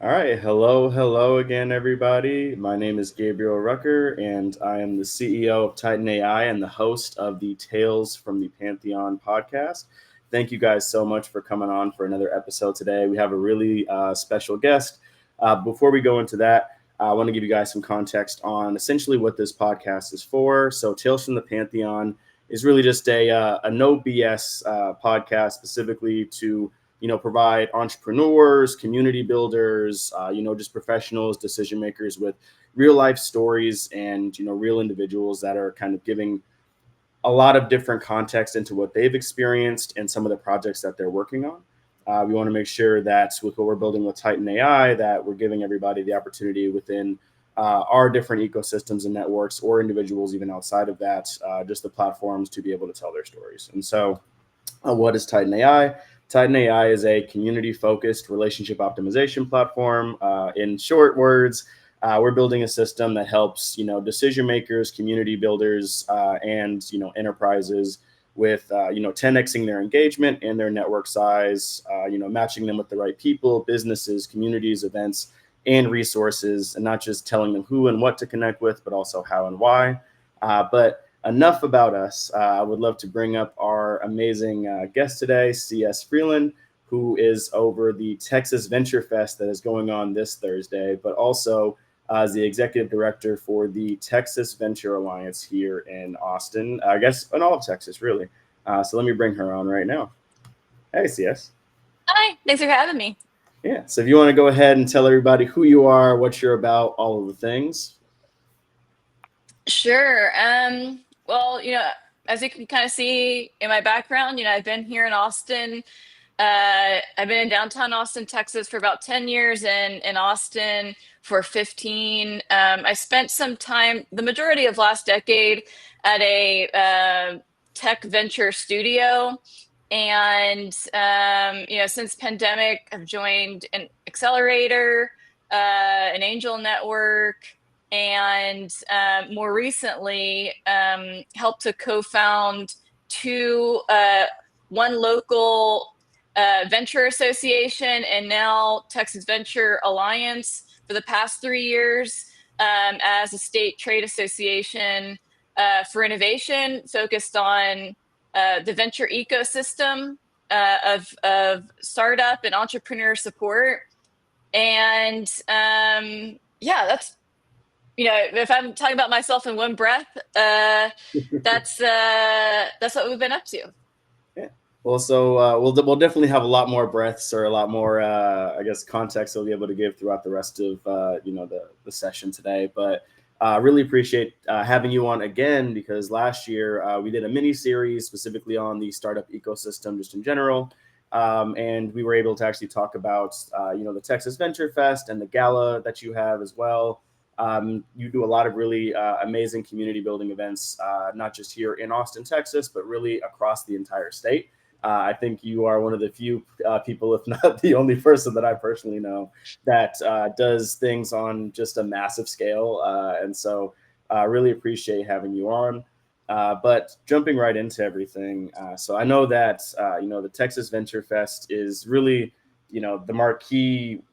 All right. Hello again, everybody. My name is Gabriel Rucker, and I am the CEO of Titen AI and the host of the Tales from the Pantheon podcast. Thank you guys so much for coming on for another episode today. We have a really special guest. Before we go into that, I want to give you guys some context on essentially what this podcast is for. So, Tales from the Pantheon is really just a no BS podcast specifically to provide entrepreneurs, community builders, just professionals, decision makers with real life stories and, real individuals that are kind of giving a lot of different context into what they've experienced and some of the projects that they're working on. We want to make sure that with what we're building with Titen AI, that we're giving everybody the opportunity within our different ecosystems and networks or individuals even outside of that, just the platforms to be able to tell their stories. And so what is Titen AI? Titen AI is a community-focused relationship optimization platform. In short words, we're building a system that helps decision makers, community builders, and enterprises with 10xing their engagement and their network size. Matching them with the right people, businesses, communities, events, and resources, and not just telling them who and what to connect with, but also how and why. But enough about us. I would love to bring up our amazing guest today, CS Freeland, who is over the Texas Venture Fest that is going on this Thursday, but also as the executive director for the Texas Venture Alliance here in Austin, I guess in all of Texas, really. So let me bring her on right now. Hey, CS. Hi, thanks for having me. Yeah, so if you want to go ahead and tell everybody who you are, what you're about, all of the things. Sure. Well, as you can kind of see in my background, I've been here in Austin. I've been in downtown Austin, Texas for about 10 years and in Austin for 15. I spent some time, the majority of last decade, at a tech venture studio. And, since pandemic, I've joined an accelerator, an angel network, and more recently helped to co-found two, one local venture association and now Texas Venture Alliance for the past 3 years as a state trade association for innovation focused on the venture ecosystem of startup and entrepreneur support. And that's if I'm talking about myself in one breath, that's what we've been up to. Yeah. Well, so we'll definitely have a lot more breaths or a lot more, I guess, context we'll be able to give throughout the rest of the session today. But really appreciate having you on again because last year we did a mini series specifically on the startup ecosystem just in general. And we were able to actually talk about the Texas Venture Fest and the Gala that you have as well. You do a lot of really amazing community building events, not just here in Austin, Texas, but really across the entire state. I think you are one of the few people, if not the only person that I personally know that does things on just a massive scale. And so I really appreciate having you on. But jumping right into everything. So I know that, the Texas Venture Fest is really, the marquee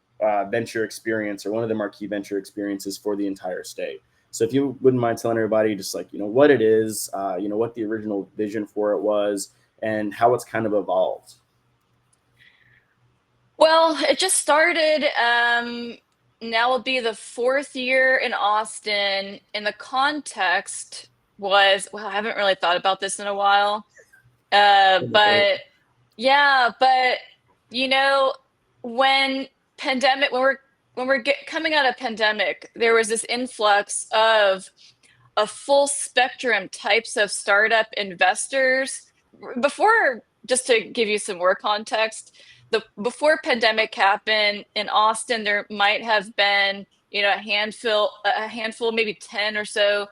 venture experience or one of the marquee venture experiences for the entire state. So if you wouldn't mind telling everybody just what it is, what the original vision for it was and how it's kind of evolved. Well, it just started. Now will be the fourth year in Austin, and the context was, well, I haven't really thought about this in a while. But yeah, but you know, when coming out of pandemic, there was this influx of a full spectrum types of startup investors. Before, just to give you some more context, the before pandemic happened in Austin, there might have been, a handful, maybe 10 or so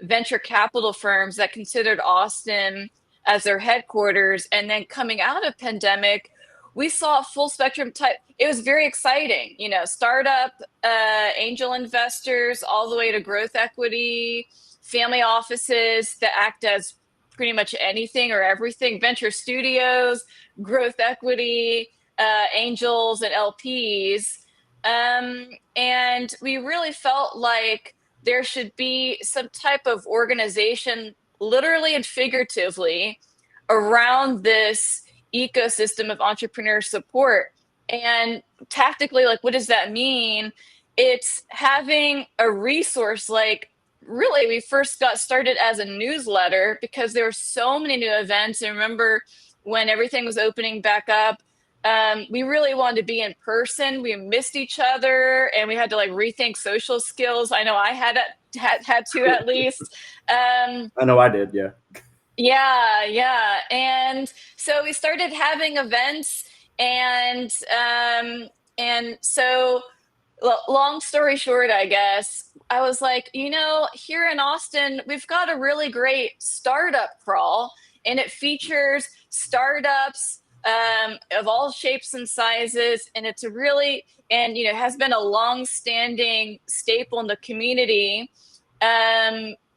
venture capital firms that considered Austin as their headquarters. And then coming out of pandemic, we saw a full spectrum type. It was very exciting, startup, angel investors, all the way to growth equity, family offices that act as pretty much anything or everything, venture studios, growth equity, angels, and LPs. And we really felt like there should be some type of organization, literally and figuratively, around this ecosystem of entrepreneur support. And tactically, like, what does that mean? It's having a resource. Like, really, we first got started as a newsletter because there were so many new events. And remember when everything was opening back up, we really wanted to be in person. We missed each other, and we had to like rethink social skills. I know I had to at least. I know I did. Yeah. Yeah. And so we started having events, and so long story short, I guess, I was like, here in Austin, we've got a really great startup crawl, and it features startups of all shapes and sizes. And it's has been a long-standing staple in the community.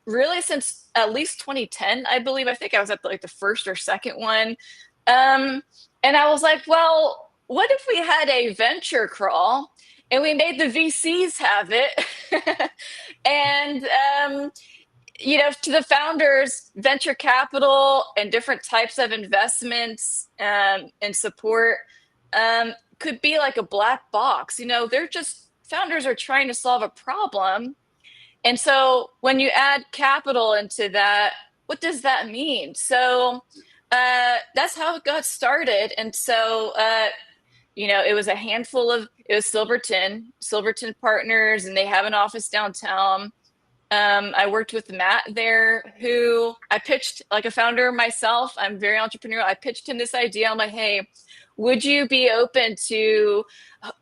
Really since at least 2010, I believe. I think I was at the first or second one. And I was like, well, what if we had a venture crawl and we made the VCs have it? And, to the founders, venture capital and different types of investments and support could be like a black box. They're just, founders are trying to solve a problem. And so when you add capital into that, what does that mean? So that's how it got started. And so, it was it was Silverton Partners, and they have an office downtown. I worked with Matt there, who I pitched, like a founder myself. I'm very entrepreneurial. I pitched him this idea. I'm like, hey, would you be open to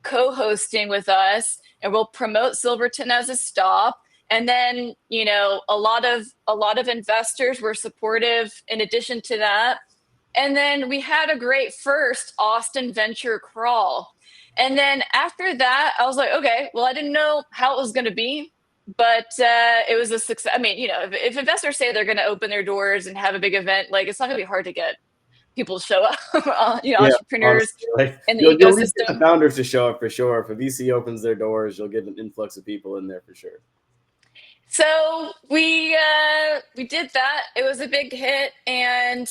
co-hosting with us? And we'll promote Silverton as a stop. And then, a lot of investors were supportive in addition to that. And then we had a great first Austin venture crawl. And then after that, I was like, okay, well, I didn't know how it was going to be, but it was a success. I mean, if investors say they're going to open their doors and have a big event, like, it's not going to be hard to get people to show up, Yeah, entrepreneurs honestly, like, in the you'll at least get the ecosystem. founders to show up for sure. If a VC opens their doors, you'll get an influx of people in there for sure. So we did that. It was a big hit, and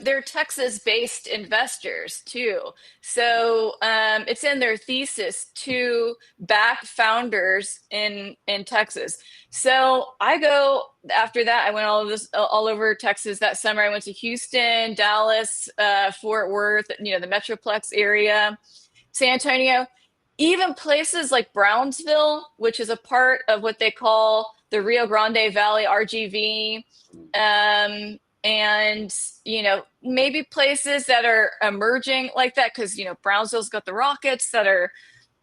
they're Texas-based investors too. So it's in their thesis to back founders in Texas. So after that. I went all over Texas that summer. I went to Houston, Dallas, Fort Worth, the Metroplex area, San Antonio, even places like Brownsville, which is a part of what they call the Rio Grande Valley RGV. And, maybe places that are emerging like that, because, Brownsville's got the rockets that are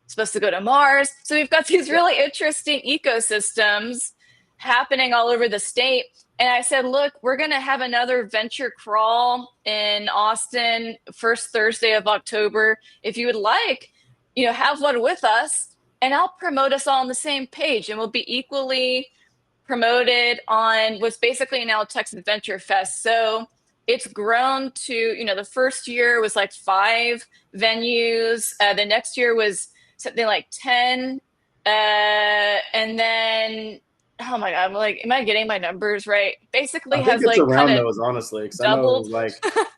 supposed to go to Mars. So we've got these really interesting ecosystems happening all over the state. And I said, look, we're going to have another venture crawl in Austin, first Thursday of October. If you would like, have one with us, and I'll promote us all on the same page, and we'll be equally promoted on what's basically now Texas Venture Fest. So it's grown to, the first year was like 5 venues. The next year was something like 10. And then, oh my God, I'm like, am I getting my numbers right? Basically I think has it's like kind around of those, honestly, because I know, doubled. like,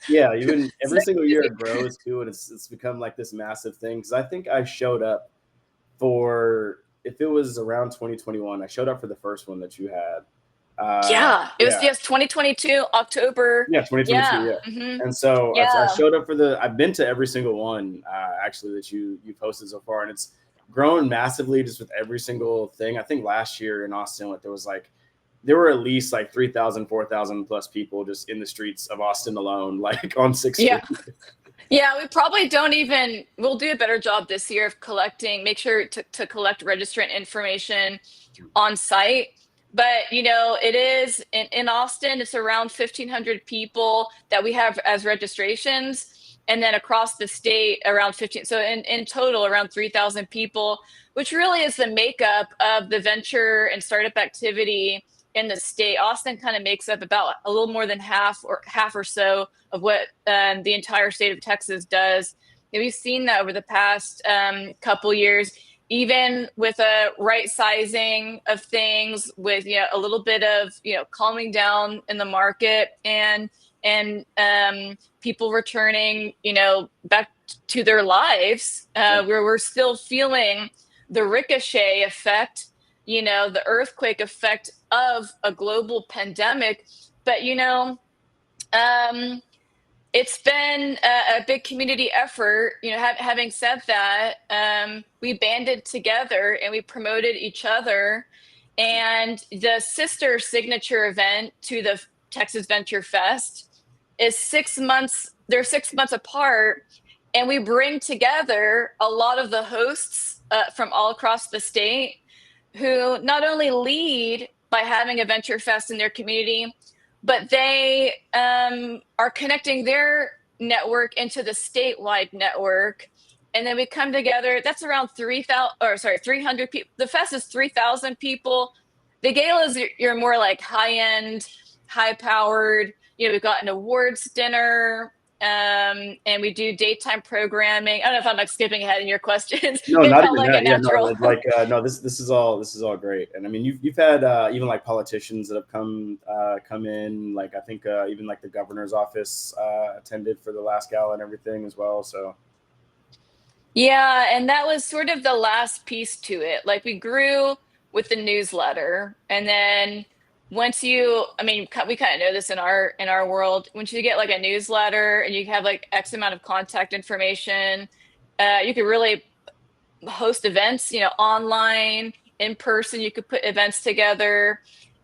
yeah, even every It's single year crazy. it grows too, and it's become like this massive thing. Because I think I showed up for, if it was around 2021, I showed up for the first one that you had. Yeah, it was Yeah, just 2022 October. yeah, 2022, Yeah. yeah. Hmm. And so I Yeah. showed up for I've been to every single one actually that you posted so far, and it's grown massively just with every single thing. I think last year in Austin, there were at least like 3,000, 4,000 plus people just in the streets of Austin alone, like on 6th Yeah. Street. Yeah, we'll do a better job this year of make sure to collect registrant information on site. But, it is in Austin, it's around 1,500 people that we have as registrations. And then across the state, around 15. So in total, around 3,000 people, which really is the makeup of the venture and startup activity in the state. Austin kind of makes up about a little more than half or so of what the entire state of Texas does. And we've seen that over the past couple years. even with a right sizing of things, with a little bit of calming down in the market, and people returning back to their lives, where we're still feeling the ricochet effect, the earthquake effect of a global pandemic. But it's been a big community effort. Having said that, we banded together and we promoted each other. And the sister signature event to the Texas Venture Fest is 6 months. They're 6 months apart, and we bring together a lot of the hosts from all across the state, who not only lead by having a Venture Fest in their community, but they are connecting their network into the statewide network. And then we come together. That's around 300 people. The fest is 3,000 people. The galas, you're more like high-end, high-powered. We've got an awards dinner, and we do daytime programming. I don't know if I'm like skipping ahead in your questions. No, It not felt even like a that. Yeah, natural. no, like no, this is all great. And I mean, you've had even like politicians that have come in. Like I think even like the governor's office attended for the last gala and everything as well. So Yeah, and that was sort of the last piece to it. Like we grew with the newsletter, and then I mean, we kind of know this in our world. Once you get like a newsletter and you have like X amount of contact information, you could really host events, online, in person. You could put events together.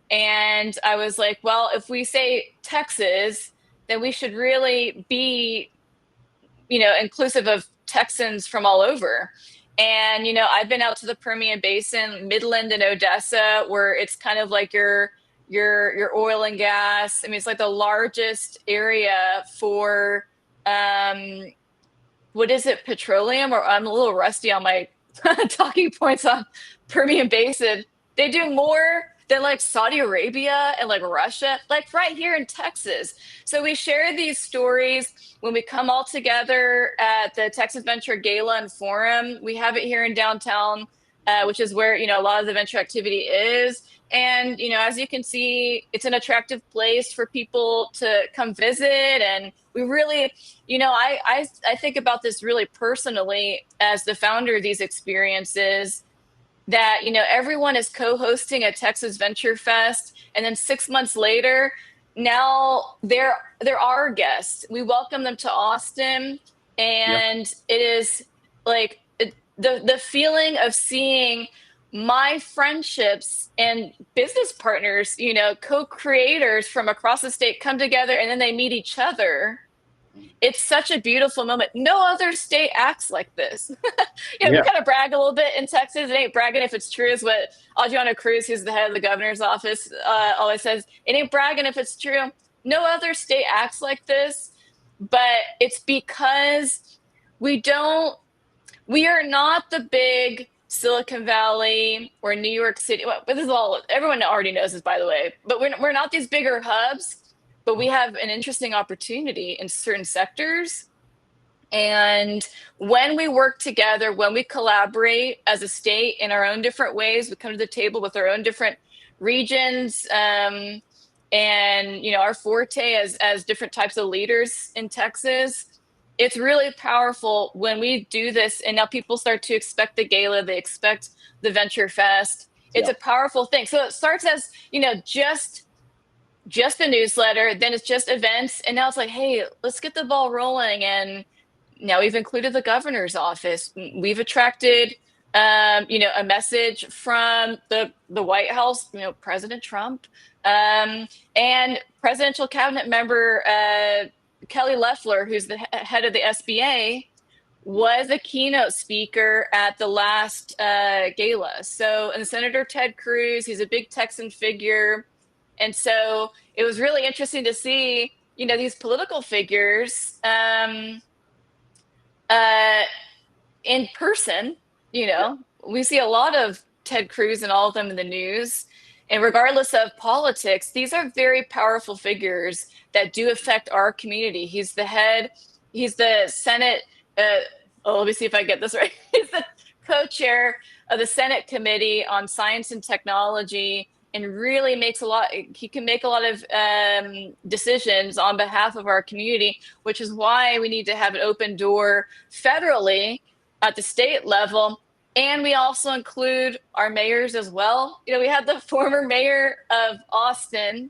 And I was like, well, if we say Texas, then we should really be inclusive of Texans from all over. And, I've been out to the Permian Basin, Midland and Odessa, where it's kind of like your oil and gas. I mean, it's like the largest area for, what is it, petroleum? Or I'm a little rusty on my talking points on Permian Basin. They do more than like Saudi Arabia and like Russia, like right here in Texas. So we share these stories when we come all together at the Texas Venture Gala and Forum. We have it here in downtown, which is where a lot of the venture activity is. And as you can see, it's an attractive place for people to come visit. And we really, I think about this really personally as the founder of these experiences, that everyone is co-hosting a Texas Venture Fest, and then 6 months later, now they're our guests. We welcome them to Austin, and it is like the feeling of seeing my friendships and business partners, co-creators from across the state come together, and then they meet each other. It's such a beautiful moment. No other state acts like this. We kind of brag a little bit in Texas. It ain't bragging if it's true, is what Adriana Cruz, who's the head of the governor's office, always says. It ain't bragging if it's true. No other state acts like this, but it's because we are not the big Silicon Valley or New York City. Well, this is all, everyone already knows this, by the way, but we're not these bigger hubs. But we have an interesting opportunity in certain sectors. And when we work together, when we collaborate as a state in our own different ways, we come to the table with our own different regions, and our forte as different types of leaders in Texas. It's really powerful when we do this, and now people start to expect the gala, they expect the Venture Fest. It's a powerful thing. So it starts as just a newsletter, then it's just events, and now it's like, hey, let's get the ball rolling. And now we've included the governor's office. We've attracted a message from the White House, President Trump, and presidential cabinet member Kelly Loeffler, who's the head of the SBA, was a keynote speaker at the last gala. So, and Senator Ted Cruz, he's a big Texan figure. And so it was really interesting to see, these political figures in person. We see a lot of Ted Cruz and all of them in the news. And regardless of politics, these are very powerful figures that do affect our community. He's the Senate. Let me see if I get this right. He's the co-chair of the Senate Committee on Science and Technology, and really he can make a lot of decisions on behalf of our community, which is why we need to have an open door federally at the state level. And we also include our mayors as well. We had the former mayor of Austin,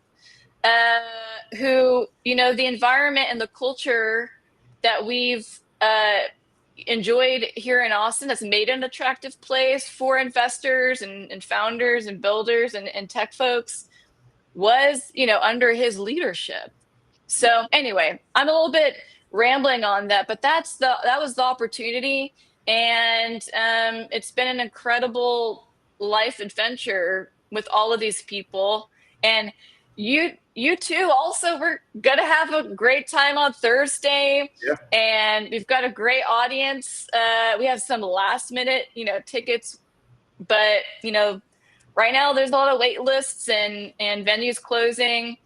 who, the environment and the culture that we've enjoyed here in Austin has made an attractive place for investors and founders and builders and tech folks was, under his leadership. So anyway, I'm a little bit rambling on that, but that was the opportunity. And it's been an incredible life adventure with all of these people. And you two also, we're gonna have a great time on Thursday. Yeah. And we've got a great audience. We have some last minute, tickets, but right now there's a lot of wait lists and venues closing.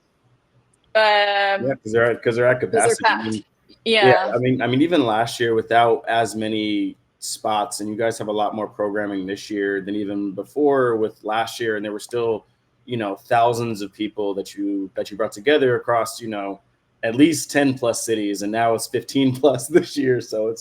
Yeah, because they're at They're capacity. packed. Yeah, Yeah. I mean, even last year without as many spots, and you guys have a lot more programming this year than even before with last year, and there were still, thousands of people that you brought together across, at least 10 plus cities, and now it's 15 plus this year. So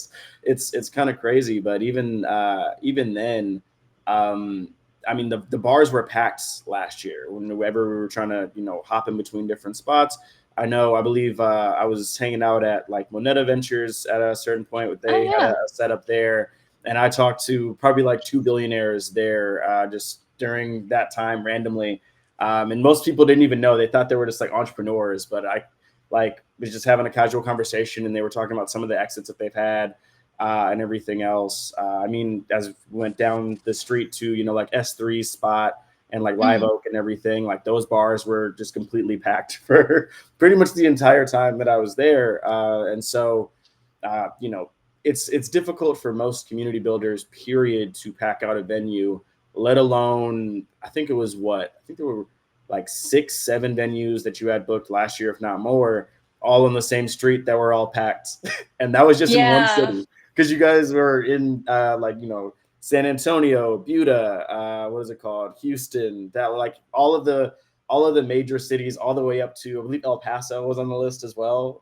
it's kind of crazy. But even then, I mean, the bars were packed last year whenever we were trying to, hop in between different spots. I believe I was hanging out at like Moneta Ventures at a certain point. Oh They had yeah. a setup there, and I talked to probably like two billionaires there just during that time randomly. And most people didn't even know. They thought they were just like entrepreneurs, but I like was just having a casual conversation, and they were talking about some of the exits that they've had and everything else. I mean, as we went down the street to, like S3 spot and like Live Mhm. Oak and everything, like those bars were just completely packed for pretty much the entire time that I was there. And so, it's difficult for most community builders, period, to pack out a venue, let alone, I think there were like 6, 7 venues that you had booked last year, if not more, all on the same street that were all packed. And that was just in one Yeah. city because you guys were in San Antonio, Buda, what is it called, Houston, that like all of the major cities, all the way up to, I believe, El Paso was on the list as well,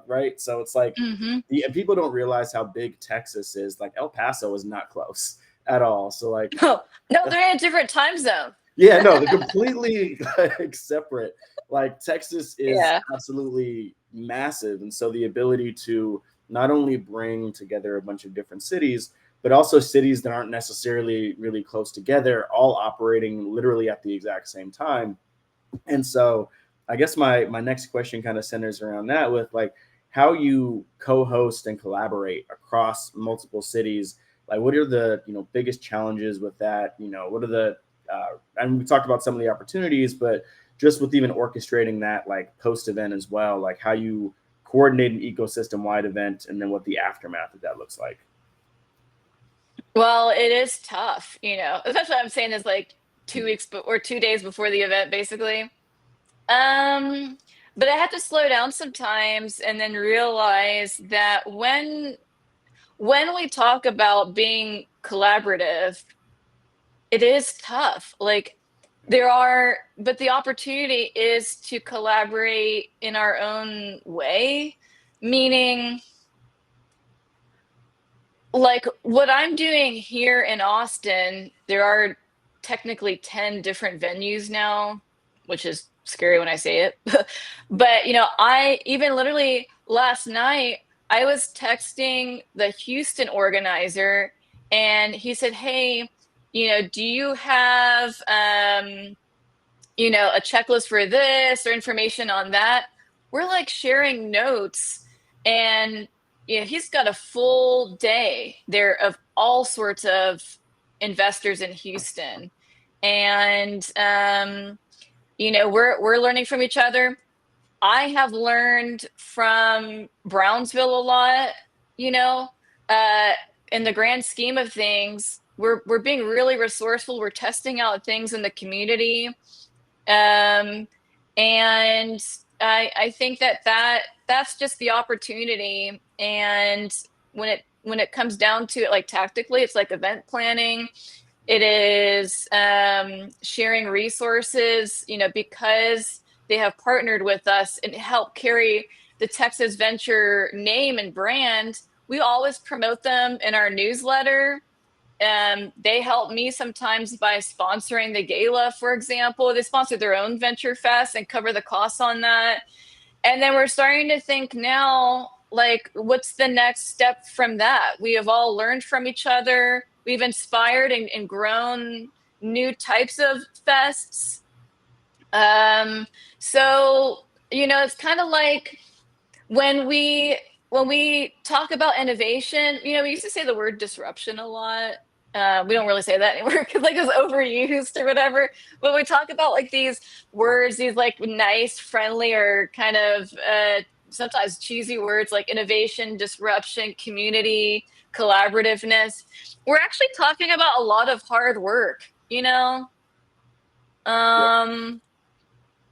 right? So it's like and people don't realize how big Texas is. Like El Paso is not close at all. So like, Oh, no, they're in a different time zone. yeah, no, they're completely like separate. Like Texas is Yeah. absolutely massive, and so the ability to not only bring together a bunch of different cities, but also cities that aren't necessarily really close together, all operating literally at the exact same time. And so, I guess my next question kind of centers around that, with like how you co-host and collaborate across multiple cities. Like, what are the biggest challenges with that? What are the and we talked about some of the opportunities, but just with even orchestrating that like post event as well, like how you coordinate an ecosystem wide event, and then what the aftermath of that looks like. Well, it is tough, especially I'm saying is like 2 weeks or 2 days before the event, basically. Um, but I had to slow down sometimes and then realize that when we talk about being collaborative, it is tough. Like but the opportunity is to collaborate in our own way, meaning like what I'm doing here in Austin, there are technically 10 different venues now, which is scary when I say it. But, I even literally last night, I was texting the Houston organizer and he said, "Hey, do you have, a checklist for this or information on that?" We're like sharing notes, and he's got a full day there of all sorts of investors in Houston. And we're learning from each other. I have learned from Brownsville a lot, you know, uh, in the grand scheme of things, we're being really resourceful. We're testing out things in the community. Um, and I think that's just the opportunity. And when it when it comes down to it, like tactically, it's like event planning. It is sharing resources, because they have partnered with us and help carry the Texas Venture name and brand. We always promote them in our newsletter. They help me sometimes by sponsoring the gala, for example. They sponsor their own Venture Fest and cover the costs on that. And then we're starting to think now, like, what's the next step from that? We have all learned from each other. We've inspired and grown new types of fests. Um, so, it's kind of like when we talk about innovation, we used to say the word disruption a lot. We don't really say that anymore because like it's overused or whatever. But we talk about like these words, these like nice, friendly, or kind of sometimes cheesy words like innovation, disruption, community, collaborativeness. We're actually talking about a lot of hard work, Yeah. Um,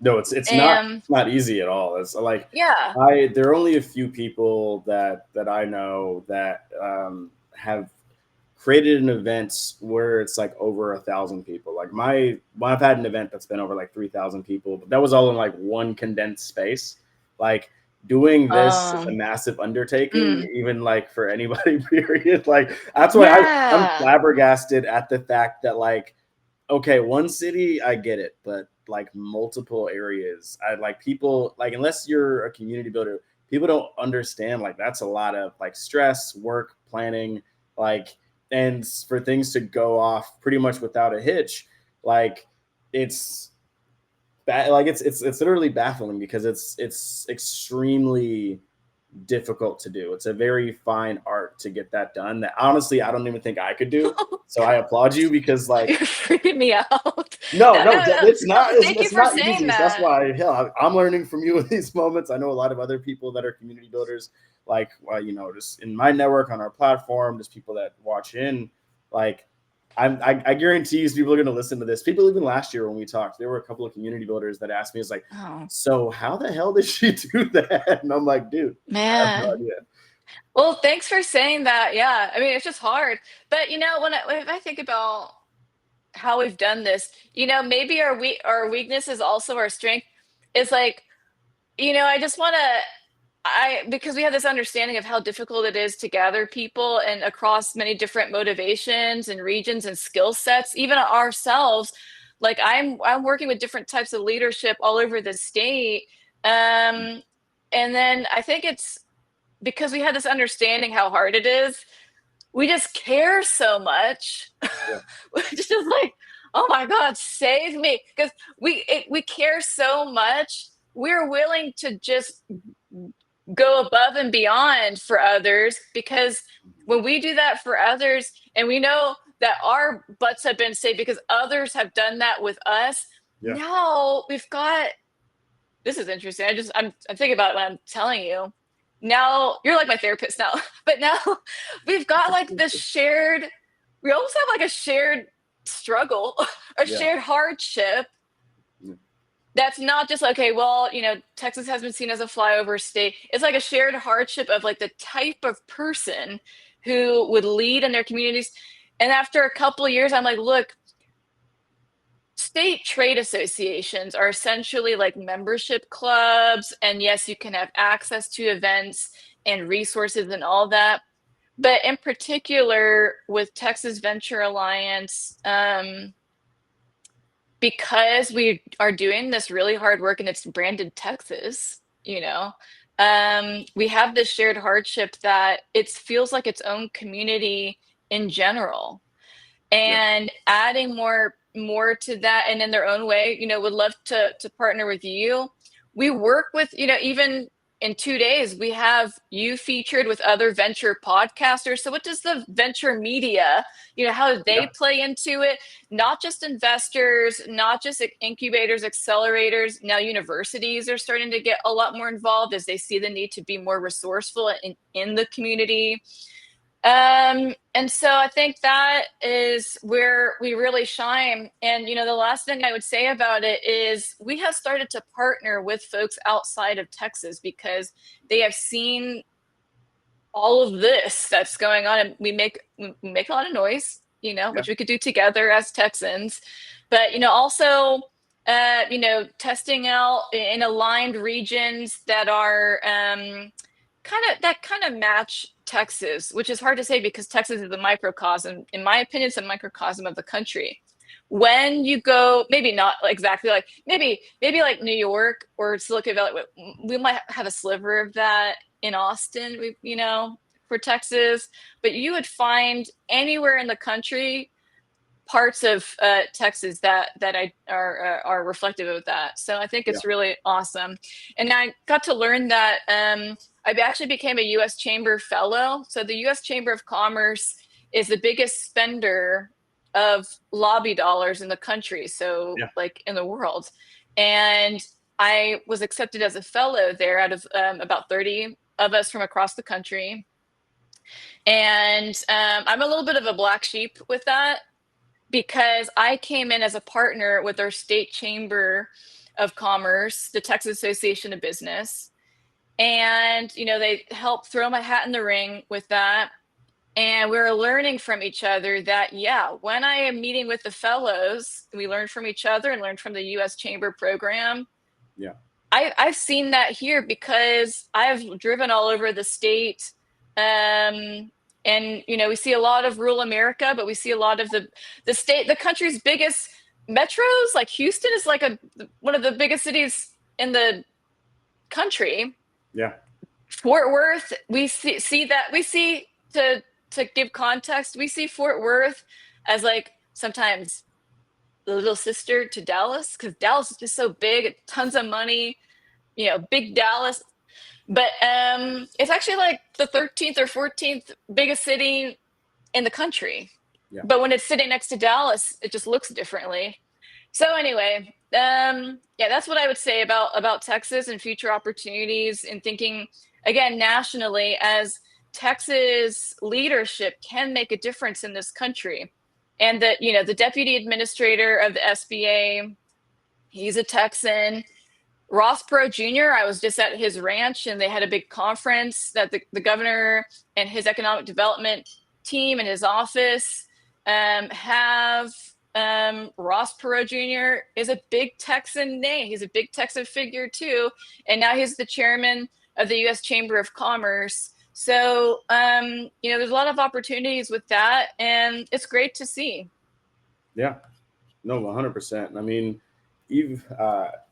No, it's and not easy at all. It's like yeah. there are only a few people that I know that have created an event where it's like over 1,000 people. Like I've had an event that's been over like 3,000 people, but that was all in like one condensed space. Like doing this is a Um, massive undertaking, mm, even like for anybody. Period. Like that's why I'm yeah. flabbergasted at the fact that like okay, one city, I get it, but like multiple areas, I like people like unless you're a community builder, people don't understand like that's a lot of like stress, work, planning, like and for things to go off pretty much without a hitch, like it's like it's literally baffling because it's extremely difficult to do. It's a very fine art to get that done that honestly I don't even think I could do. So I applaud you because like You're freaking me out. no, No, no, no, no, it's not. no. Thank you It's for not saying easy. So that's that. why hell, I'm learning from you in these moments. I know a lot of other people that are community builders, like just in my network on our platform, just people that watch in. Like, I guarantee you, people are going to listen to this. People even last year when we talked, there were a couple of community builders that asked me, "It's like, Oh, so how the hell did she do that?" And I'm like, "Dude, I have no man. idea." Well, thanks for saying that. Yeah. I mean, it's just hard. But if I think about how we've done this, maybe our weakness is also our strength. Is like, I just want to because we have this understanding of how difficult it is to gather people and across many different motivations and regions and skill sets, even ourselves. Like I'm working with different types of leadership all over the state. And then I think it's because we had this understanding how hard it is. We just care so much. Yeah, We're just like, oh my God, save me. Because we care so much. We're willing to just go above and beyond for others because when we do that for others and we know that our butts have been saved because others have done that with us, yeah, now we've got this is interesting. I'm thinking about it when I'm telling you. Now you're like my therapist now, but now we've got like this shared, we almost have like a shared struggle, a yeah, shared hardship yeah, that's not just like, okay, well, Texas has been seen as a flyover state. It's like a shared hardship of like the type of person who would lead in their communities. And after a couple of years, I'm like, look, state trade associations are essentially like membership clubs. And yes, you can have access to events and resources and all that. But in particular, with Texas Venture Alliance, because we are doing this really hard work and it's branded Texas, we have this shared hardship that it feels like its own community in general. yeah, And adding more to that and in their own way, would love to partner with you. We work with, even in 2 days, we have you featured with other venture podcasters. So what does the venture media, how do they yeah. play into it? Not just investors, not just incubators, accelerators. Now universities are starting to get a lot more involved as they see the need to be more resourceful in the community. And so I think that is where we really shine. And, the last thing I would say about it is we have started to partner with folks outside of Texas because they have seen all of this that's going on, and we make a lot of noise, Yeah. which we could do together as Texans, but also testing out in aligned regions that are kind of match Texas, which is hard to say because Texas is a microcosm. In my opinion, it's a microcosm of the country. When you go, maybe not exactly like maybe like New York or Silicon Valley, we might have a sliver of that in Austin, for Texas, but you would find anywhere in the country parts of Texas that are reflective of that. So I think Yeah. it's really awesome. And I got to learn that I actually became a U.S. Chamber Fellow. So the U.S. Chamber of Commerce is the biggest spender of lobby dollars in the country, so Yeah. like in the world. And I was accepted as a fellow there out of about 30 of us from across the country. And I'm a little bit of a black sheep with that because I came in as a partner with our state chamber of commerce, the Texas Association of Business. And, they helped throw my hat in the ring with that. And we were learning from each other that, yeah, when I am meeting with the fellows, we learn from each other and learn from the US Chamber program. Yeah. I've seen that here because I've driven all over the state. And we see a lot of rural America, but we see a lot of the country's biggest metros. Like Houston is like one of the biggest cities in the country. Yeah. Fort Worth, we see that we see to give context, we see Fort Worth as like sometimes the little sister to Dallas because Dallas is just so big, tons of money, big Dallas. But it's actually like the 13th or 14th biggest city in the country. Yeah. But when it's sitting next to Dallas, it just looks differently. So anyway, yeah, that's what I would say about Texas and future opportunities and thinking again nationally as Texas leadership can make a difference in this country. And that, the deputy administrator of the SBA, he's a Texan. Ross Perot Jr., I was just at his ranch and they had a big conference that the governor and his economic development team and his office have. Ross Perot Jr. is a big Texan name. He's a big Texan figure too. And now he's the chairman of the U.S. Chamber of Commerce. So, there's a lot of opportunities with that and it's great to see. Yeah. No, 100%. I mean,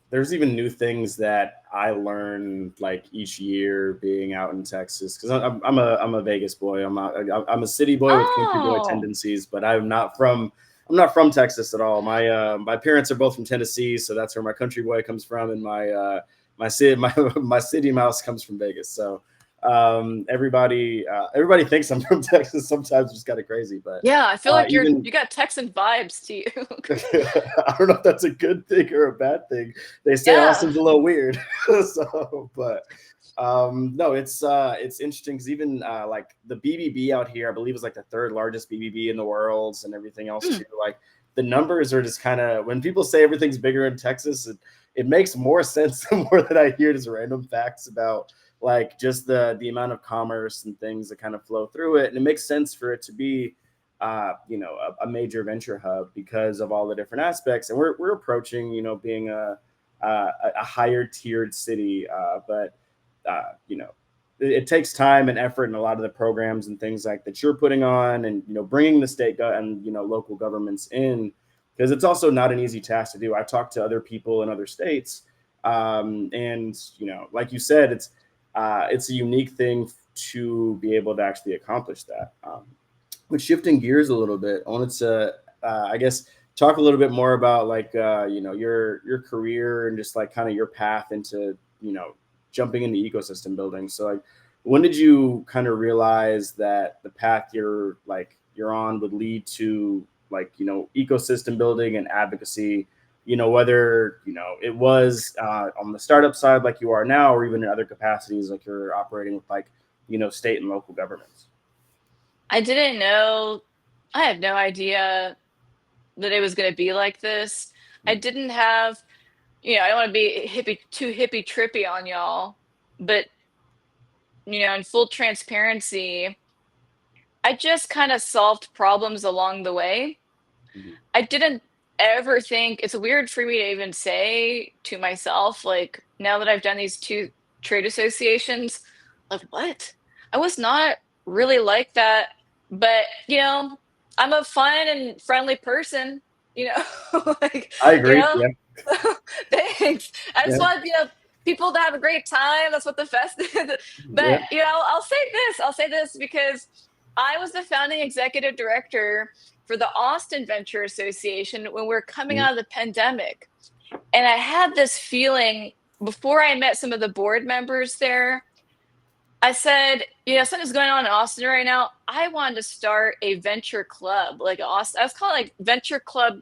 there's even new things that I learn like each year being out in Texas because I'm a Vegas boy. I'm a city boy with country boy Oh, tendencies, but I'm not from Texas at all. My parents are both from Tennessee, so that's where my country boy comes from, and my city mouse comes from Vegas. So everybody thinks I'm from Texas. Sometimes it's kind of crazy, but yeah, I feel like even you got Texan vibes to you. I don't know if that's a good thing or a bad thing. They say Yeah. Austin's a little weird, so but no, it's interesting because even like the BBB out here, I believe is like the third largest BBB in the world, and everything else Mm. too. Like the numbers are just kind of when people say everything's bigger in Texas, it makes more sense the more that I hear just random facts about like just the amount of commerce and things that kind of flow through it, and it makes sense for it to be a major venture hub because of all the different aspects. And we're approaching, being a higher tiered city, but it takes time and effort and a lot of the programs and things like that you're putting on, and bringing the and local governments in because it's also not an easy task to do. I talked to other people in other states, and like you said, it's a unique thing to be able to actually accomplish that. But shifting gears a little bit, I wanted to, I guess, talk a little bit more about like, your career and just like kind of your path into, jumping into ecosystem building. So like, when did you kind of realize that the path you're on would lead to like, ecosystem building and advocacy? Whether it was on the startup side like you are now, or even in other capacities like you're operating with like, state and local governments. I didn't know, I had no idea that it was going to be like this. I didn't have, I don't want to be too hippie trippy on y'all, but in full transparency, I just kind of solved problems along the way. Mhm. I didn't ever think, it's weird for me to even say to myself, like, now that I've done these two trade associations, like, what? I was not really like that. But, I'm a fun and friendly person, like, I you agree. know, Yeah. thanks. I just Yeah. want, people to have a great time. That's what the fest is. But, Yeah. I'll say this because I was the founding executive director for the Austin Venture Association when we were coming Mhm. out of the pandemic. And I had this feeling before I met some of the board members there. I said, something's going on in Austin right now. I wanted to start a venture club, like Austin. I was calling like Venture Club,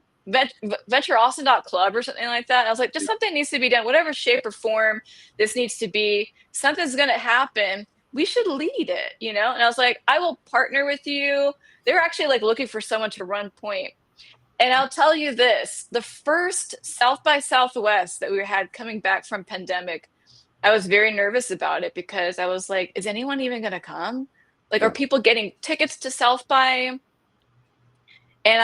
Venture Austin Club or something like that. And I was like, just something needs to be done, whatever shape or form this needs to be. Something's going to happen. We should lead it. And I was like, I will partner with you. They were actually like looking for someone to run point. And I'll tell you this, the first South by Southwest that we had coming back from pandemic, I was very nervous about it because I was like, is anyone even going to come? Like, are Yeah. people getting tickets to South by? And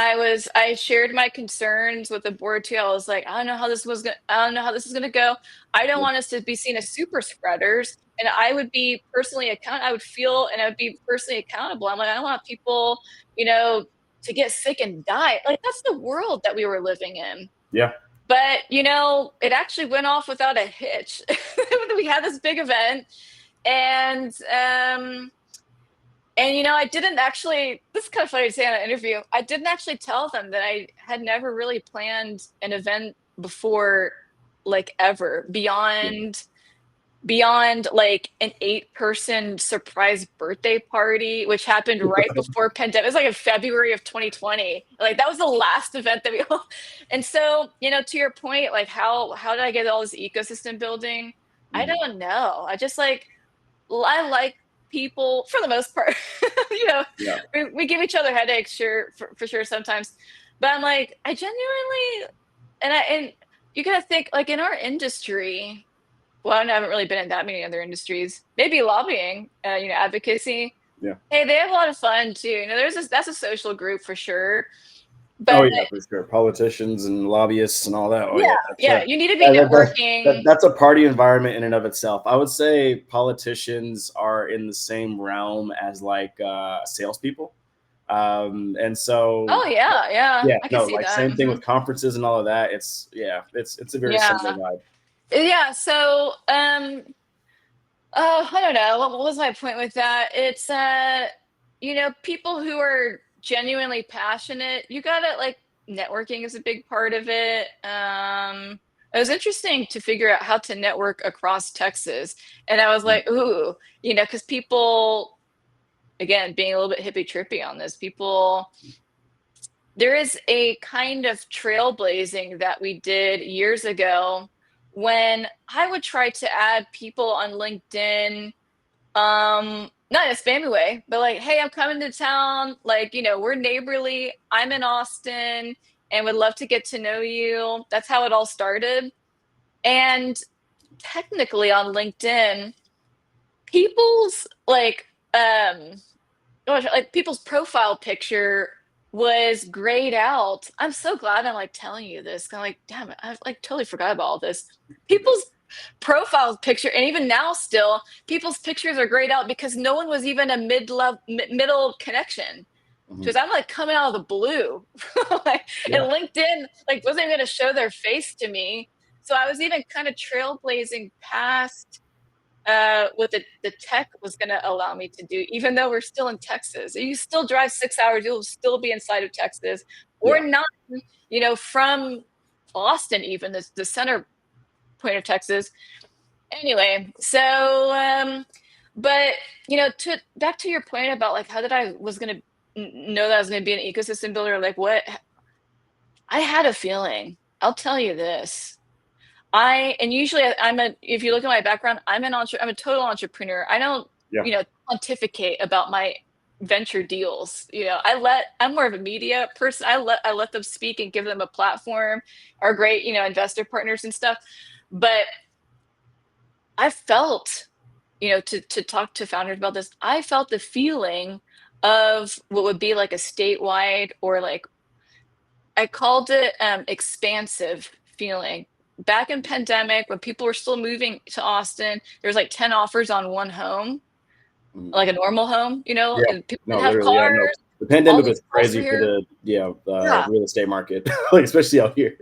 I shared my concerns with the board too. I was like, I don't know how this is gonna go. I don't Yeah. want us to be seen as super spreaders. And I would be personally I would feel and I would be personally accountable. I'm like, I don't want people, you know, to get sick and die. Like that's the world that we were living in. Yeah. But it actually went off without a hitch. We had this big event and I didn't actually, this is kind of funny to say in an interview. I didn't actually tell them that I had never really planned an event before, like ever, Yeah. beyond like an 8-person surprise birthday party, which happened right before pandemic. It was like in February of 2020. Like that was the last event that we and so, to your point, like how did I get all this ecosystem building? I Mhm. don't know. I like people for the most part. you know, Yeah. we give each other headaches, sure, for sure sometimes. But I'm like, I genuinely, and you gotta think like in our industry. Well, I haven't really been in that many other industries. Maybe lobbying, advocacy. Yeah. Hey, they have a lot of fun too. That's a social group for sure. Oh But yeah, for sure. Politicians and lobbyists and all that. Oh yeah, yeah, that's yeah, you need to be networking. that's a party environment in and of itself. I would say politicians are in the same realm as like salespeople, and so Oh yeah, yeah, yeah, I can no, see like that. same thing with conferences and all of that. It's a very similar Yeah, vibe. yeah. So, I don't know. What was my point with that? It's people who are genuinely passionate, you gotta like networking is a big part of it. It was interesting to figure out how to network across Texas. And I was Mm. like, ooh, because people, again, being a little bit hippy trippy on this, people there is a kind of trailblazing that we did years ago when I would try to add people on LinkedIn, not in a spammy way, but like, hey, I'm coming to town. Like, we're neighborly. I'm in Austin and would love to get to know you. That's how it all started. And technically on LinkedIn, people's people's profile picture was grayed out. I'm so glad I'm like telling you this. I'm like, damn it, I've like totally forgot about all this. People's profile picture, and even now still, people's pictures are grayed out because no one was even a middle connection. Mhm. Because I'm like coming out of the blue, like, Yeah. and LinkedIn like wasn't even going to show their face to me. So I was even kind of trailblazing past what the tech was going to allow me to do, even though we're still in Texas. You still drive 6 hours, you'll still be inside of Texas, or Yeah. not, from Austin, even the center point of Texas. Anyway, so, but, to back to your point about like, how did I was going to know that I was going to be an ecosystem builder? Like, what I had a feeling. I'll tell you this. And usually if you look at my background, I'm a total entrepreneur. I don't, Yeah. pontificate about my venture deals. I'm more of a media person. I let them speak and give them a platform, our great, investor partners and stuff. But I felt, to talk to founders about this, I felt the feeling of what would be like a statewide, or like I called it expansive feeling. Back in pandemic, when people were still moving to Austin, there was like 10 offers on one home, Mm. like a normal home, Yeah. and people No, didn't have literally. Yeah. No. cars. The All pandemic these was girls were crazy for here. the Yeah. real estate market, like especially out here.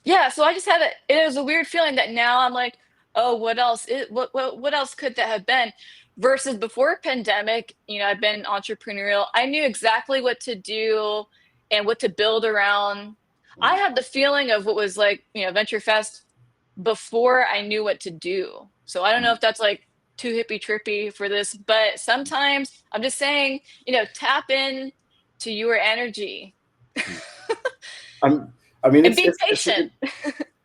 Yeah, so I just had it was a weird feeling that now I'm like, oh, what else? What else could that have been? Versus before pandemic, I've been entrepreneurial. I knew exactly what to do and what to build around. I Mm. had the feeling of what was like, Venture Fest before I knew what to do. So I don't know Mm. if that's like too hippie trippy for this, but sometimes I'm just saying, tap in to your energy Mm. I mean, and be patient.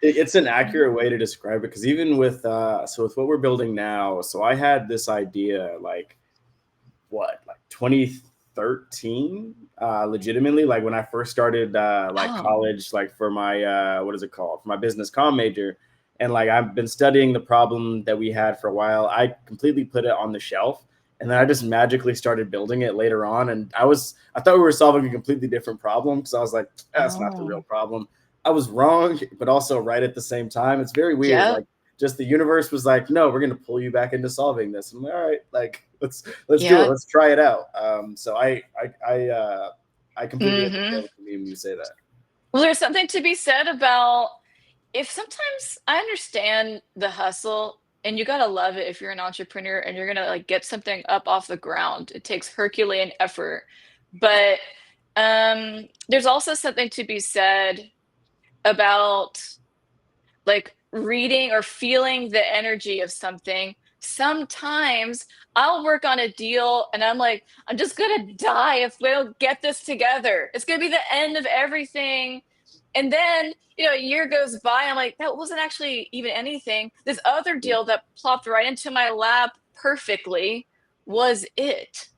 it's an accurate way to describe it, because even with with what we're building now, so I had this idea like 2013, legitimately, like when I first started like Oh. college, like for my what is it called, for my business comm major. And like I've been studying the problem that we had for a while. I completely put it on the shelf, and then I just magically started building it later on. And I thought we were solving a completely different problem, because I was like, that's not the real Oh. problem. I was wrong, but also right at the same time. It's very weird. Yeah. Like, just the universe was like, no, we're gonna pull you back into solving this. I'm like, all right, like let's do it. Yeah. Let's try it out. So I completely Hmm. understand what you mean when you say that. Well, there's something to be said about, if sometimes I understand the hustle, and you gotta love it if you're an entrepreneur and you're gonna like get something up off the ground. It takes Herculean effort. But there's also something to be said about like reading or feeling the energy of something. Sometimes I'll work on a deal and I'm like, I'm just gonna die if we don't get this together. It's gonna be the end of everything. And then, a year goes by, I'm like, that wasn't actually even anything. This other deal that plopped right into my lap perfectly was it.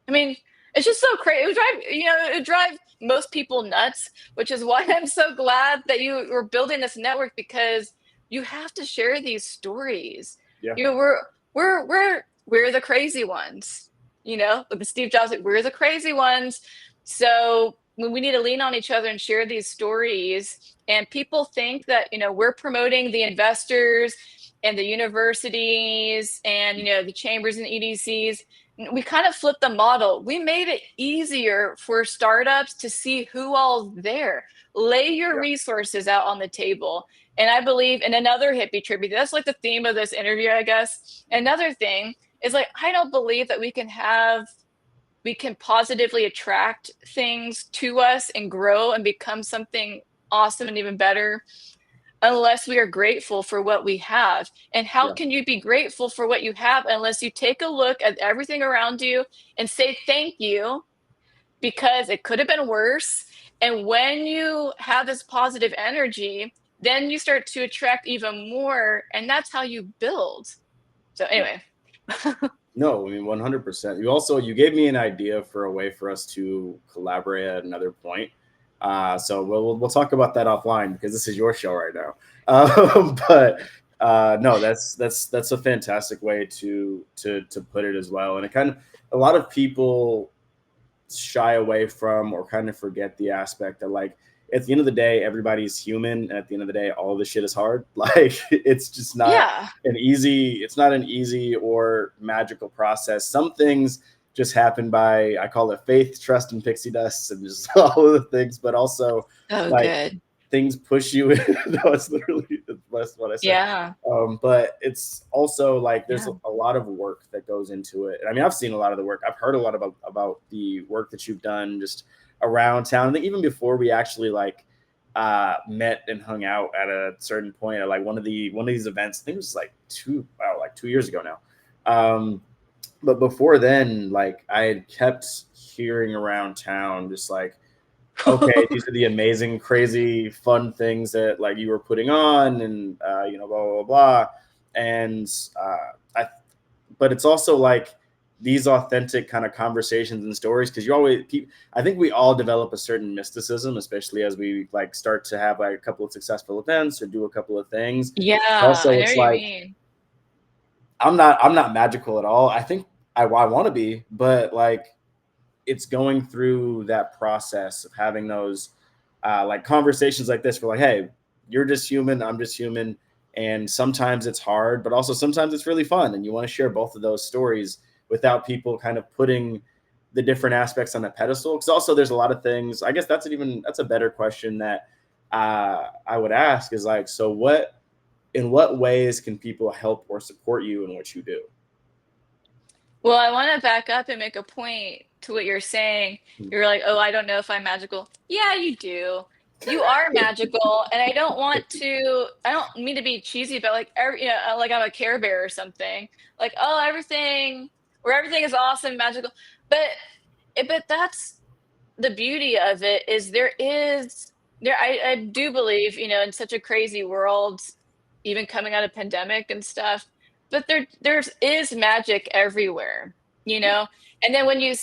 I mean, it's just so crazy. It would drive most people nuts, which is why I'm so glad that you were building this network, because you have to share these stories. Yeah. We're the crazy ones. With the Steve Jobs, like, we're the crazy ones. So when we need to lean on each other and share these stories, and people think that we're promoting the investors and the universities and the chambers and EDCs. We kind of flipped the model. We made it easier for startups to see who all's there. Lay your Yeah. resources out on the table. And I believe in another hippie tribute. That's like the theme of this interview, I guess. Another thing is, like, I don't believe that we can positively attract things to us and grow and become something awesome and even better unless we are grateful for what we have. And how Yeah. can you be grateful for what you have unless you take a look at everything around you and say thank you, because it could have been worse. And when you have this positive energy, then you start to attract even more, and that's how you build. So Yeah. anyway. No, I mean, 100%. You gave me an idea for a way for us to collaborate at another point. So we'll talk about that offline, because this is your show right now. But no, that's a fantastic way to put it as well. And it kind of, a lot of people shy away from or kind of forget the aspect that, like, at the end of the day, everybody's human, and at the end of the day, all this shit is hard. Like, it's just not Yeah. it's not an easy or magical process. Some things just happen by, I call it faith, trust, and pixie dust, and just all of the things. But also, Oh, like, good. things push you in. No, it's literally that's what I said. Yeah. But it's also like there's Yeah. a lot of work that goes into it. I mean, I've seen a lot of the work. I've heard a lot about the work that you've done just around town. I think even before we actually like met and hung out at a certain point at like one of these events. I think it was like 2 years ago now. But before then, like, I had kept hearing around town just like, okay, these are the amazing, crazy, fun things that like you were putting on, and blah blah blah blah. And I, but it's also like these authentic kind of conversations and stories, because you always keep. I think we all develop a certain mysticism, especially as we like start to have like a couple of successful events or do a couple of things. Yeah, I Also, know what it's you like mean. I'm not magical at all. I think I want to be, but like it's going through that process of having those like conversations like this. We're like, hey, you're just human, I'm just human, and sometimes it's hard, but also sometimes it's really fun, and you want to share both of those stories without people kind of putting the different aspects on a pedestal. Because also there's a lot of things. I guess that's a better question that I would ask is like, so what in what ways can people help or support you in what you do? Well, I want to back up and make a point to what you're saying. You're like, oh, I don't know if I'm magical. Yeah, you do. You are magical, and I don't mean to be cheesy, but like, like I'm a Care Bear or something. Like, oh, everything is awesome, magical. But, but that's the beauty of it is I do believe, in such a crazy world, even coming out of pandemic and stuff, but there's is magic everywhere, you know? And then when you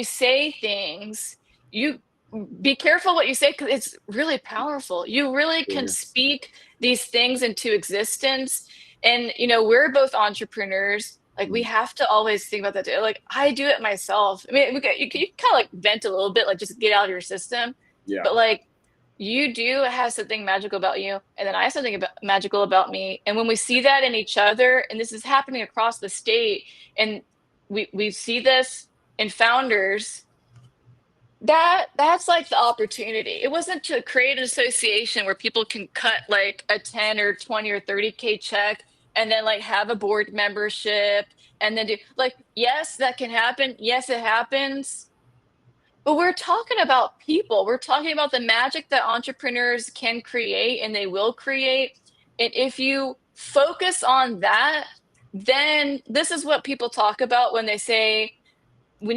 say things, you be careful what you say because it's really powerful. You really can Yes. speak these things into existence. And we're both entrepreneurs. Like we have to always think about that too. Like I do it myself. I mean, you kind of like vent a little bit, like just get out of your system. Yeah. But like you do have something magical about you, and then I have something magical about me. And when we see that in each other, and this is happening across the state, and we see this in founders, that's like the opportunity. It wasn't to create an association where people can cut like a 10 or 20 or 30K check and then like have a board membership and then do like, yes, that can happen. Yes, it happens. But we're talking about people. We're talking about the magic that entrepreneurs can create and they will create. And if you focus on that, then this is what people talk about when they say we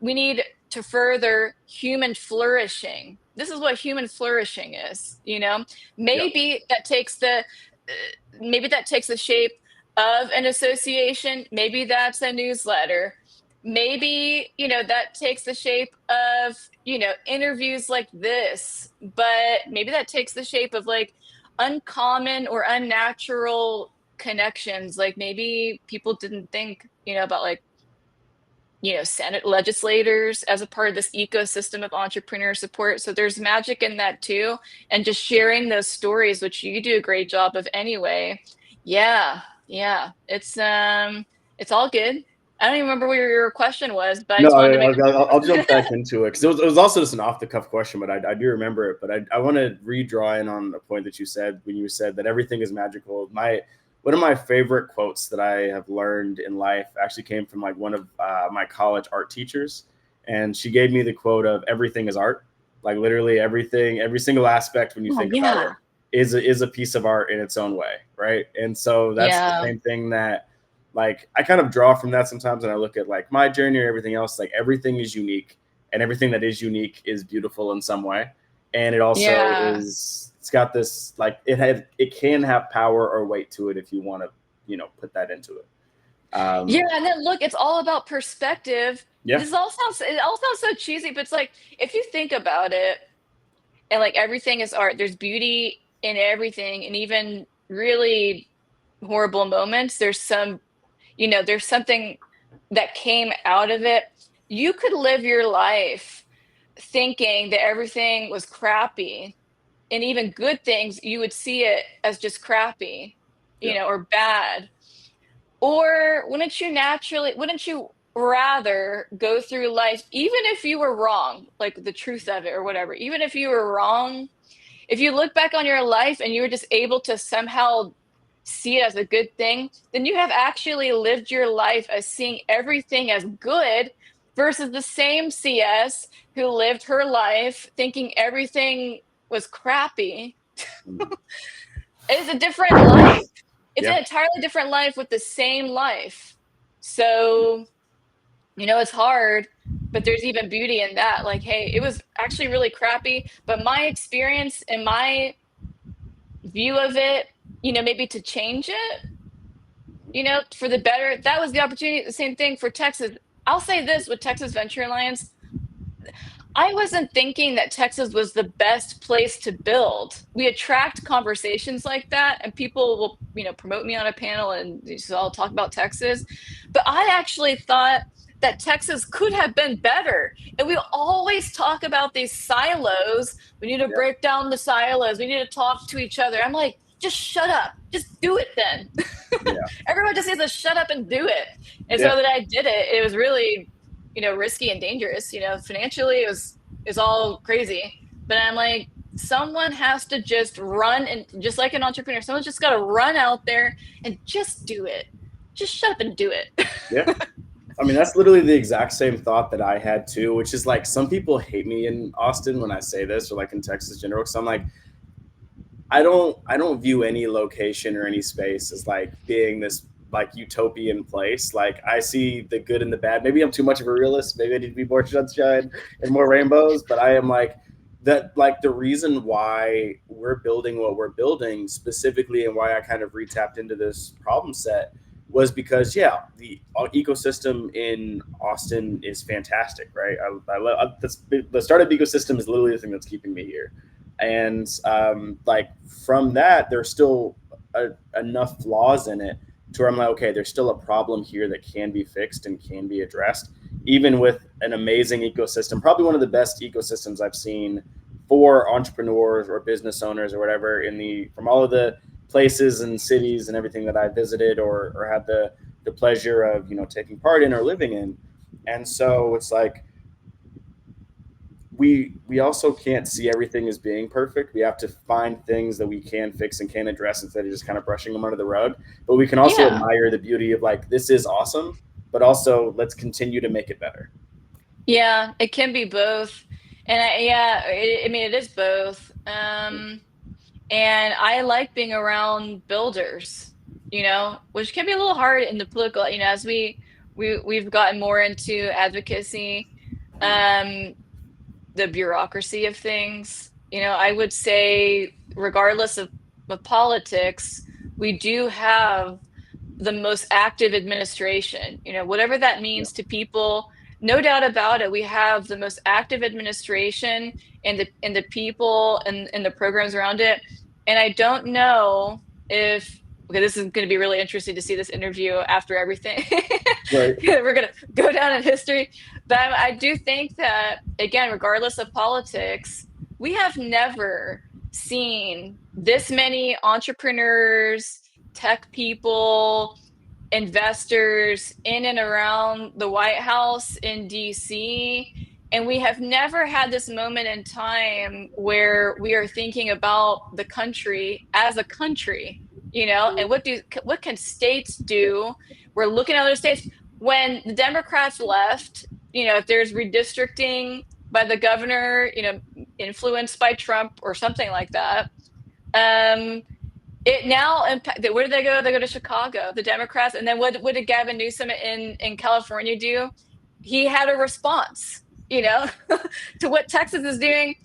need to further human flourishing. This is what human flourishing is, Yeah. maybe that takes the shape of an association, maybe that's a newsletter, maybe that takes the shape of interviews like this, but maybe that takes the shape of like uncommon or unnatural connections, like maybe people didn't think about like Senate legislators as a part of this ecosystem of entrepreneur support. So there's magic in that too. And just sharing those stories, which you do a great job of anyway. Yeah, yeah. It's all good. I don't even remember what your question was, but I No, just wanted to make I'll jump back into it because it was also just an off the cuff question, but I do remember it. But I want to redraw in on a point that you said when you said that everything is magical. One of my favorite quotes that I have learned in life actually came from like one of my college art teachers, and she gave me the quote of "everything is art." Like literally everything, every single aspect when you Oh think about it yeah. is a piece of art in its own way, right? And so that's the Yeah. same thing that like I kind of draw from that sometimes and I look at like my journey or everything else, like everything is unique and everything that is unique is beautiful in some way. And it also Yeah. is it's got this like it can have power or weight to it if you want to, put that into it. Yeah, Um and then look, it's all about perspective. yeah, It all sounds so cheesy, but it's like if you think about it, and like everything is art, there's beauty in everything, and even really horrible moments, there's something that came out of it. You could live your life thinking that everything was crappy, and even good things, you would see it as just crappy, yeah, or bad. Or wouldn't you rather go through life, even if you were wrong, like the truth of it or whatever, even if you were wrong, if you look back on your life and you were just able to somehow see it as a good thing, then you have actually lived your life as seeing everything as good versus the same CS who lived her life thinking everything was crappy. mhm, It's a different life. It's an yeah, entirely different life with the same life. So, it's hard, but there's even beauty in that. Like, hey, it was actually really crappy, but my experience and my view of it, maybe to change it, for the better, that was the opportunity. The same thing for Texas. I'll say this with Texas Venture Alliance. I wasn't thinking that Texas was the best place to build. We attract conversations like that, and people will, promote me on a panel and so I'll talk about Texas. But I actually thought that Texas could have been better. And we always talk about these silos. We need to Yeah, break down the silos. We need to talk to each other. I'm like, just shut up. Just do it then. yeah, Everyone just needs to shut up and do it. And yeah, so that I did it, it was really, risky and dangerous. Financially it was all crazy. But I'm like, someone has to just run, and just like an entrepreneur, someone's just got to run out there and just do it. Just shut up and do it. yeah. I mean, that's literally the exact same thought that I had too, which is like some people hate me in Austin when I say this, or like in Texas in general. So I'm like, I don't view any location or any space as like being this like utopian place. Like I see the good and the bad. Maybe I'm too much of a realist. Maybe I need to be more sunshine and more rainbows. But I am like that. Like the reason why we're building what we're building specifically, and why I kind of retapped into this problem set was because yeah, the ecosystem in Austin is fantastic, right? I love the startup ecosystem is literally the thing that's keeping me here, and like from that there's still enough flaws in it to where I'm like, okay, there's still a problem here that can be fixed and can be addressed, even with an amazing ecosystem, probably one of the best ecosystems I've seen for entrepreneurs or business owners or whatever in the from all of the places and cities and everything that I visited or had the pleasure of taking part in or living in. And so it's like we also can't see everything as being perfect. We have to find things that we can fix and can address instead of just kind of brushing them under the rug. But we can also Yeah. admire the beauty of like this is awesome, but also let's continue to make it better. Yeah, it can be both. And yeah, I mean, it is both. And I like being around builders, which can be a little hard in the political, as we've gotten more into advocacy, um, the bureaucracy of things. I would say, regardless of politics, we do have the most active administration, whatever that Yeah, means to people. No doubt about it. We have the most active administration and the people and the programs around it. And I don't know if, okay, this is going to be really interesting to see this interview after everything. right. We're going to go down in history. But I do think that, again, regardless of politics, we have never seen this many entrepreneurs, tech people, investors in and around the White House in DC. And we have never had this moment in time where we are thinking about the country as a country, and what can states Yeah, do? We're looking at other states. When the Democrats left, if there's redistricting by the governor, influenced by Trump or something like that, um, it now impact. Where did they go? They go to Chicago, the Democrats. And then what did Gavin Newsom in California do? He had a response, to what Texas is doing,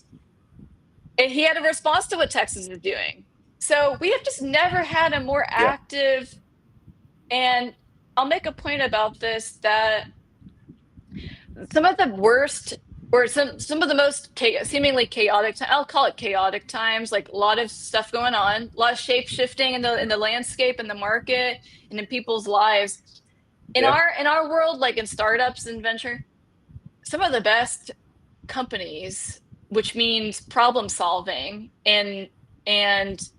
and he had a response to what Texas is doing. So we have just never had a more yeah, active. And I'll make a point about this, that some of the worst, or some of the most seemingly chaotic, I'll call it chaotic times, like a lot of stuff going on, a lot of shape shifting in the landscape and the market and in people's lives. In yeah, our world, like in startups and venture, some of the best companies, which means problem solving and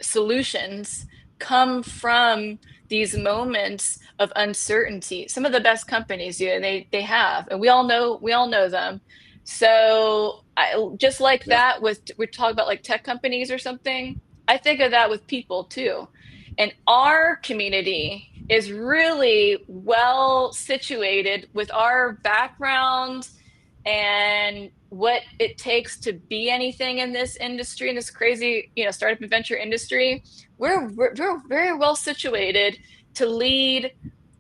solutions, come from these moments of uncertainty. Some of the best companies, they have, and we all know them. So I just like yeah, that, with we talk about like tech companies or something. I think of that with people too. And our community is really well situated with our background and what it takes to be anything in this industry, in this crazy, startup and venture industry. We're very well situated to lead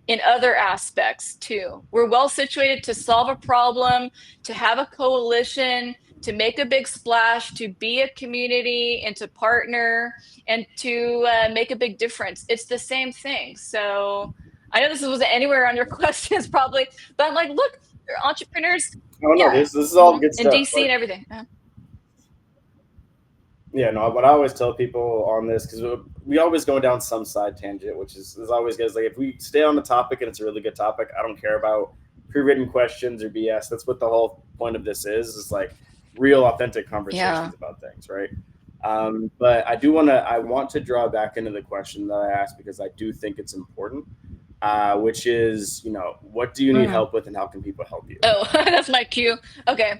in other aspects too. We're well situated to solve a problem, to have a coalition, to make a big splash, to be a community, and to partner and to make a big difference. It's the same thing. So I know this wasn't anywhere on your questions probably, but I'm like, look, they're entrepreneurs. Oh no, Yeah. this is all good In stuff. DC and everything. Yeah, no, what I always tell people on this, because we always go down some side tangent, which is always good. Like if we stay on the topic and it's a really good topic, I don't care about pre-written questions or BS. That's what the whole point of this is like real, authentic Yeah. conversations about things, right? But I want to draw back into the question that I asked because I do think it's important, which is, what do you need help with and how can people help you? Oh, that's my cue. Okay.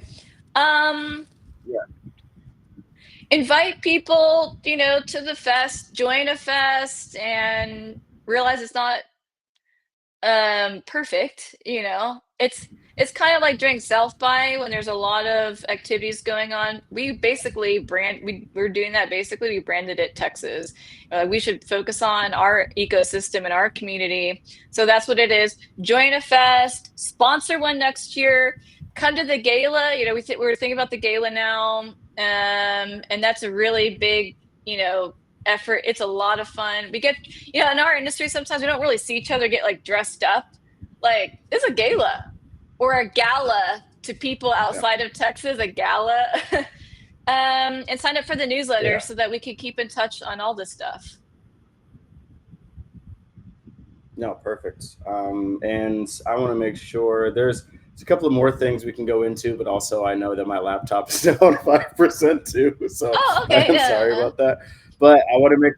Um, Yeah, Invite people, to the fest, join a fest, and realize it's not perfect. It's kind of like during South by when there's a lot of activities going on. We basically we're doing that. Basically, we branded it Texas. We should focus on our ecosystem and our community. So that's what it is. Join a fest, sponsor one next year, come to the gala. We're thinking about the gala now. And that's a really big, effort. It's a lot of fun. We get, in our industry, sometimes we don't really see each other get like dressed up. Like it's a gala or a gala to people yeah, outside of Texas, a gala. And sign up for the newsletter yeah. so that we can keep in touch on all this stuff. No, perfect. And I want to make sure there's a couple of more things we can go into, but also I know that my laptop is down 5% too. So Oh, okay. I'm sorry Yeah. about that. But I want to make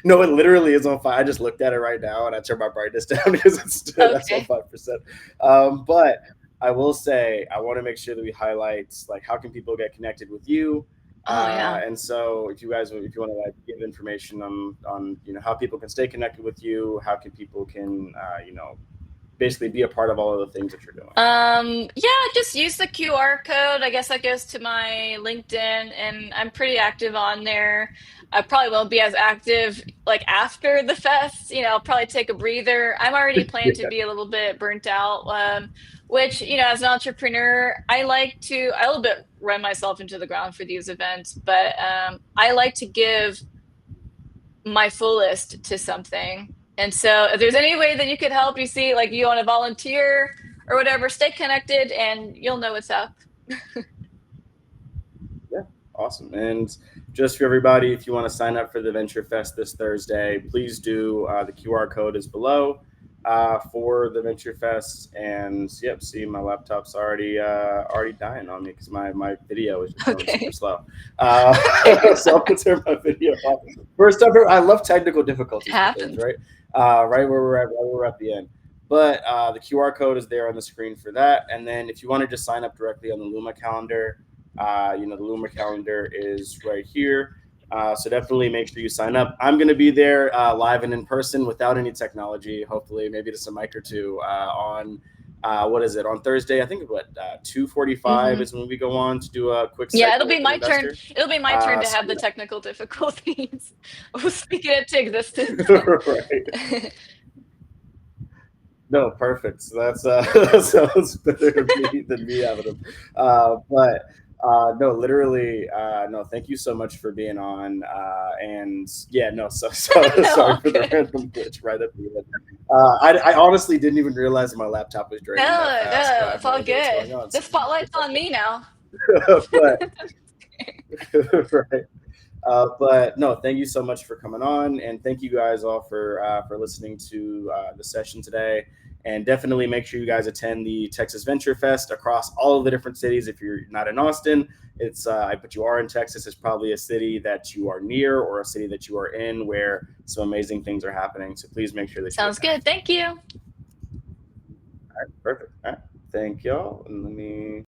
no, it literally is on 5. I just looked at it right now and I turned my brightness down because that's on Okay. 5%. But I will say I want to make sure that we highlight like how can people get connected with you. Oh, yeah. And so if you want to like give information on how people can stay connected with you, how can people can basically be a part of all of the things that you're doing. Yeah, just use the QR code. I guess that goes to my LinkedIn, and I'm pretty active on there. I probably won't be as active like after the fest. I'll probably take a breather. I'm already planning to Yeah, be a little bit burnt out, which, as an entrepreneur, I a little bit run myself into the ground for these events, but I like to give my fullest to something. And so if there's any way that you could help, you see, like you want to volunteer or whatever, stay connected and you'll know what's up. yeah, awesome. And just for everybody, if you want to sign up for the Venture Fest this Thursday, please do. The QR code is below for the Venture Fest. And yep, see, my laptop's already dying on me because my video is just going super Okay. slow. So I'm gonna turn my video off. First up, I love technical difficulties for things, Happens. right? Right where we're at the end. But the QR code is there on the screen for that. And then if you want to just sign up directly on the Luma calendar, the Luma calendar is right here. So definitely make sure you sign up. I'm going to be there live and in person without any technology. Hopefully, maybe just a mic or two on what is it on Thursday? I think 2:45 is when we go on to do a quick Yeah, segment with an investor. It'll be my turn to So, have the technical difficulties. We'll speak it into existence. right. No, perfect. So that sounds better than me having them. But no, literally, no. Thank you so much for being on. And yeah, no, No, sorry all for the good. random glitch right at the end. I honestly didn't even realize my laptop was draining that No, fast. I no, have it's no all idea what's good. going on. The So, spotlight's on me now. but right. But no, thank you so much for coming on, and thank you guys all for listening to the session today. And definitely make sure you guys attend the Texas Venture Fest across all of the different cities. If you're not in Austin, but you are in Texas. It's probably a city that you are near or a city that you are in where some amazing things are happening. So please make sure that you Sounds attend. good. Thank you. All right, perfect. All right, thank y'all. And let me